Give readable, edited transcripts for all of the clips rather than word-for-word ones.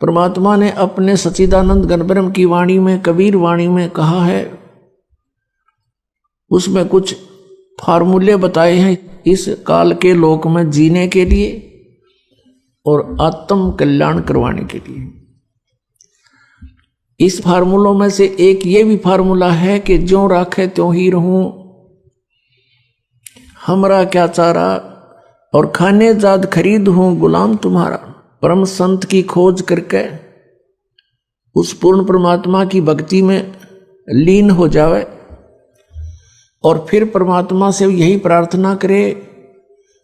परमात्मा ने अपने सच्चिदानंद घन ब्रह्म की वाणी में, कबीर वाणी में कहा है, उसमें कुछ फार्मूले बताए हैं इस काल के लोक में जीने के लिए और आत्म कल्याण करवाने के लिए। इस फार्मूलों में से एक ये भी फार्मूला है कि ज्यों राखे त्यों ही रहूं, हमरा क्या चारा, और खाने जाद खरीद हूं गुलाम तुम्हारा। परम संत की खोज करके उस पूर्ण परमात्मा की भक्ति में लीन हो जावे और फिर परमात्मा से यही प्रार्थना करे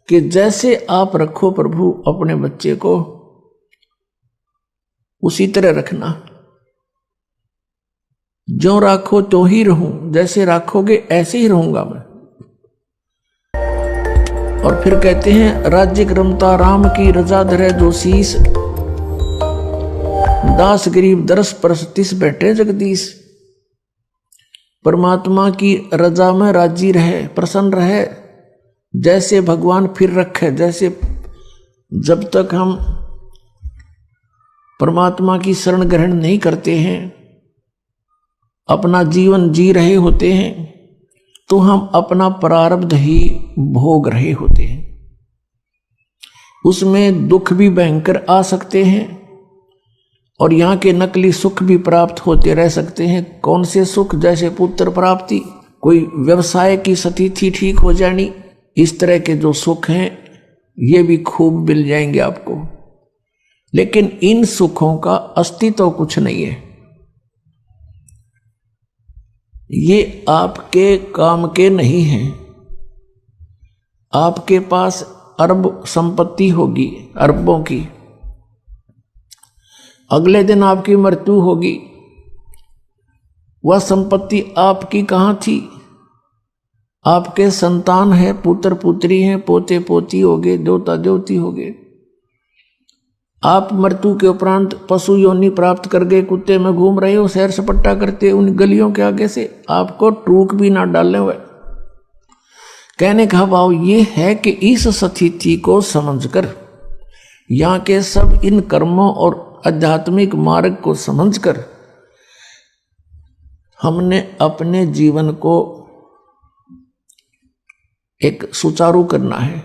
कि जैसे आप रखो प्रभु अपने बच्चे को, उसी तरह रखना। जो राखो तो ही रहूं, जैसे राखोगे ऐसे ही रहूंगा मैं। और फिर कहते हैं, राज्य क्रमता राम की रजा धरे जो शीस, दास गरीब दरस परस तिस बैठे जगदीश। परमात्मा की रजा में राजी रहे, प्रसन्न रहे, जैसे भगवान फिर रखे। जैसे जब तक हम परमात्मा की शरण ग्रहण नहीं करते हैं, अपना जीवन जी रहे होते हैं, तो हम अपना प्रारब्ध ही भोग रहे होते हैं। उसमें दुख भी भयंकर आ सकते हैं और यहाँ के नकली सुख भी प्राप्त होते रह सकते हैं। कौन से सुख? जैसे पुत्र प्राप्ति, कोई व्यवसाय की स्थिति ठीक हो जानी, इस तरह के जो सुख हैं ये भी खूब मिल जाएंगे आपको। लेकिन इन सुखों का अस्तित्व कुछ नहीं है, ये आपके काम के नहीं हैं। आपके पास अरब संपत्ति होगी, अरबों की, अगले दिन आपकी मृत्यु होगी। वह संपत्ति आपकी कहाँ थी? आपके संतान है, पुत्र पुत्री हैं, पोते पोती होगे, देवता देवती होगे। आप मृत्यु के उपरांत पशु योनि प्राप्त कर गए, कुत्ते में घूम रहे हो, सैर सपट्टा करते उन गलियों के आगे से, आपको टूक भी ना डालने हुए। कहने का भाव ये है कि इस स्थिति को समझकर, यहाँ के सब इन कर्मों और आध्यात्मिक मार्ग को समझकर हमने अपने जीवन को एक सुचारू करना है।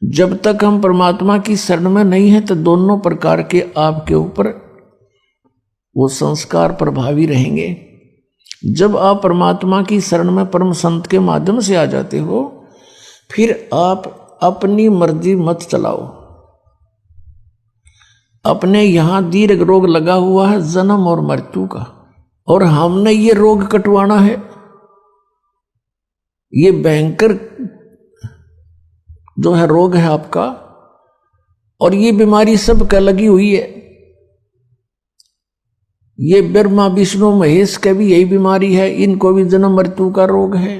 जब तक हम परमात्मा की शरण में नहीं है तो दोनों प्रकार के आपके ऊपर वो संस्कार प्रभावी रहेंगे। जब आप परमात्मा की शरण में परम संत के माध्यम से आ जाते हो, फिर आप अपनी मर्जी मत चलाओ। अपने यहां दीर्घ रोग लगा हुआ है जन्म और मृत्यु का, और हमने ये रोग कटवाना है। ये भयंकर जो है रोग है आपका, और ये बीमारी सबका लगी हुई है। ये ब्रह्मा विष्णु महेश का भी यही बीमारी है, इनको भी जन्म मृत्यु का रोग है।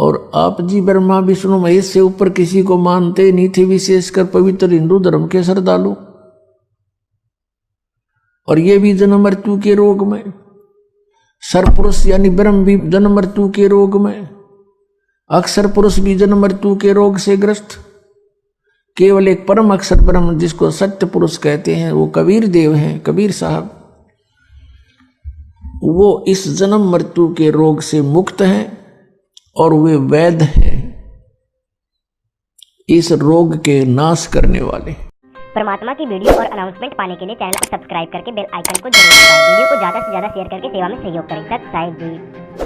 और आप जी ब्रह्मा विष्णु महेश से ऊपर किसी को मानते नहीं थे, विशेषकर पवित्र हिंदू धर्म के श्रद्धालु, और ये भी जन्म मृत्यु के रोग में। सरपुरुष यानी ब्रह्म भी जन्म मृत्यु के रोग में, अक्षर पुरुष भी जन्म मृत्यु के रोग से ग्रस्त। केवल एक परम अक्षर ब्रह्म जिसको सत्य पुरुष कहते हैं, वो कबीर देव हैं, कबीर साहब, वो इस जन्म मृत्यु के रोग से मुक्त हैं और वे वैद्य हैं, इस रोग के नाश करने वाले। परमात्मा की वीडियो और अनाउंसमेंट पाने के लिए चैनल को सब्सक्राइब करके बेल आइकन को जरूर दबाएं। वीडियो को ज्यादा से ज्यादा शेयर करके सेवा में सहयोग करें। सत साई जी।